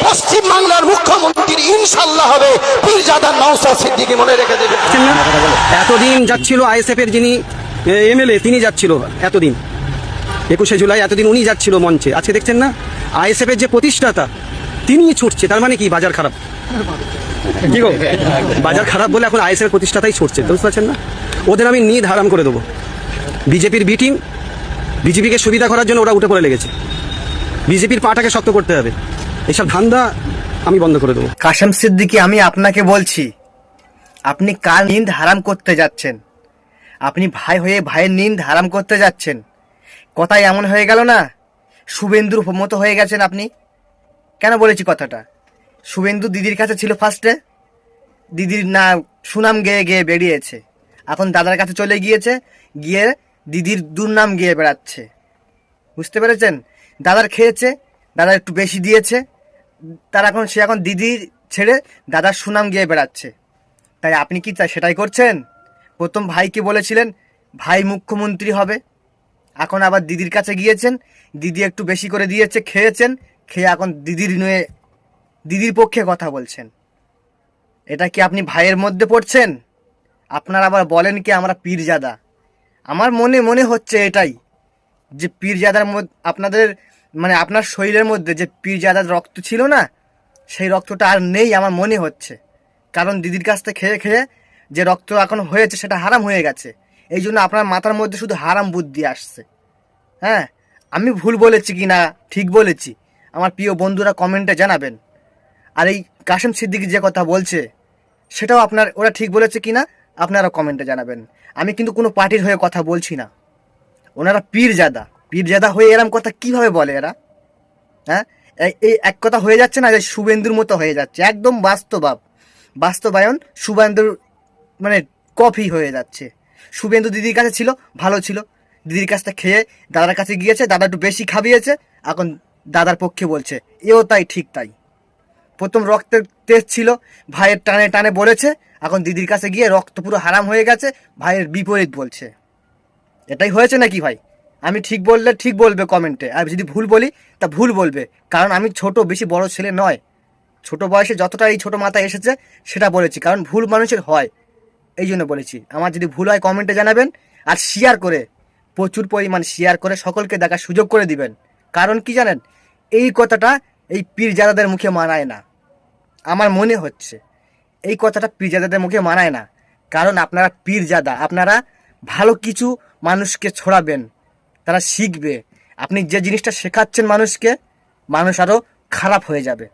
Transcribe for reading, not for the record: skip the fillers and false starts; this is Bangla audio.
পশ্চিম বাংলার মুখ্যমন্ত্রী ইনশাআল্লাহ হবে পীরজাদা নওশাদ সিদ্দিকী, মনে রেখে দেবেন। এতদিন যাচ্ছিল আইএসএফ এর যিনি এমএলএ, তিনি যাচ্ছিল এতদিন 21শে জুলাই, এতদিন উনি যাচ্ছিল মঞ্চে। আজকে দেখছেন না আইএসএফ এর যে প্রতিষ্ঠাতা তিনি ছুটছে। তার মানে কি বাজার খারাপ? কি গো, বাজার খারাপ বলে এখন আইএসএফ এর প্রতিষ্ঠাতাই ছুটছে, বুঝতে পারছেন না? ওদের আমি নিদ হারাম করে দেবো। বিজেপির বি টিম, বিজেপিকে সুবিধা করার জন্য ওরা উঠে পড়ে লেগেছে। বিজেপির পাটাকে শক্ত করতে হবে। এইসব ধান্দা আমি বন্ধ করে দেবো। কাশেম সিদ্দিকী, আমি আপনাকে বলছি, আপনি কার নিন্দ হারাম করতে যাচ্ছেন? আপনি ভাই হয়ে ভাইয়ের নিন্দ হারাম করতে যাচ্ছেন। কথাই এমন হয়ে গেল না, শুভেন্দুর মতো হয়ে গেছেন আপনি। কেন বলেছি কথাটা? শুভেন্দু দিদির কাছে ছিল ফার্স্টে, দিদির না সুনাম গেয়ে গেয়ে বেরিয়েছে। এখন দাদার কাছে চলে গিয়েছে, গিয়ে দিদির দুর্নাম গেয়ে বেড়াচ্ছে। বুঝতে পেরেছেন? দাদার খেয়েছে, দাদা একটু বেশি দিয়েছে, সে এখন দিদির ছেড়ে দাদার সুনাম গিয়ে বেড়াচ্ছে। তাই আপনি কি সেটাই করছেন? প্রথম ভাইকে বলেছিলেন ভাই মুখ্যমন্ত্রী হবে, এখন আবার দিদির কাছে গিয়েছেন, দিদি একটু বেশি করে দিয়েছে, খেয়েছেন, খেয়ে এখন দিদির পক্ষে কথা বলছেন। এটা কি আপনি ভাইয়ের মধ্যে পড়ছেন? আপনারা আবার বলেন কি আমরা পীরজাদা। আমার মনে হচ্ছে এটাই, যে পীরজাদার মধ্যে আপনাদের আপনার শরীরের মধ্যে যে পীরজাদার রক্ত ছিল না, সেই রক্তটা আর নেই আমার মনে হচ্ছে। কারণ দিদির কাছ থেকে খেয়ে খেয়ে যে রক্ত এখন হয়েছে সেটা হারাম হয়ে গেছে। এই জন্য আপনার মাথার মধ্যে শুধু হারাম বুদ্ধি আসছে। হ্যাঁ, আমি ভুল বলেছি কি না ঠিক বলেছি আমার প্রিয় বন্ধুরা কমেন্টে জানাবেন। আর এই কাশেম সিদ্দিকী যে কথা বলছে সেটাও ওরা ঠিক বলেছে কি না আপনারা কমেন্টে জানাবেন। আমি কিন্তু কোনো পার্টির হয়ে কথা বলছি না। ওনারা পীরজাদা হয়ে এরম কথা কিভাবে বলে এরা? হ্যাঁ, এই এক কথা হয়ে যাচ্ছে না, যে শুভেন্দুর মতো হয়ে যাচ্ছে। একদম বাস্তবায়ন শুভেন্দুর কপি হয়ে যাচ্ছে। শুভেন্দু দিদির কাছে ছিল, ভালো ছিল, দিদির কাছটা খেয়ে দাদার কাছে গিয়েছে, দাদা একটু বেশি খাবিয়েছে, এখন দাদার পক্ষে বলছে। এও তাই, ঠিক তাই। প্রথম রক্তের টেস্ট ছিল, ভাইয়ের টানে টানে বলেছে, এখন দিদির কাছে গিয়ে রক্ত পুরো হারাম হয়ে গেছে, ভাইয়ের বিপরীত বলছে। এটাই হয়েছে নাকি ভাই? আমি ঠিক বললে ঠিক বলবে কমেন্টে, আর যদি ভুল বলি তা ভুল বলবে। কারণ আমি ছোট, বেশি বড় ছেলে নয়। ছোট বয়সে যতটা এই ছোট মাথায় এসেছে সেটা বলেছি, কারণ ভুল মানুষের হয়, এই জন্য বলেছি। আমার যদি ভুল হয় কমেন্টে জানাবেন, আর শেয়ার করে, প্রচুর পরিমাণ শেয়ার করে সকলকে দেখার সুযোগ করে দিবেন। কারণ কি জানেন, এই কথাটা এই পীরজাদাদের মুখে মানায় না। আমার মনে হচ্ছে এই কথাটা পীরজাদাদের মুখে মানায় না। কারণ আপনারা পীরজাদা, আপনারা ভালো কিছু মানুষকে ছড়াবেন, তারা শিখবে। আপনি যে জিনিসটা শেখাচ্ছেন মানুষকে, মানুষ আরও খারাপ হয়ে যাবে।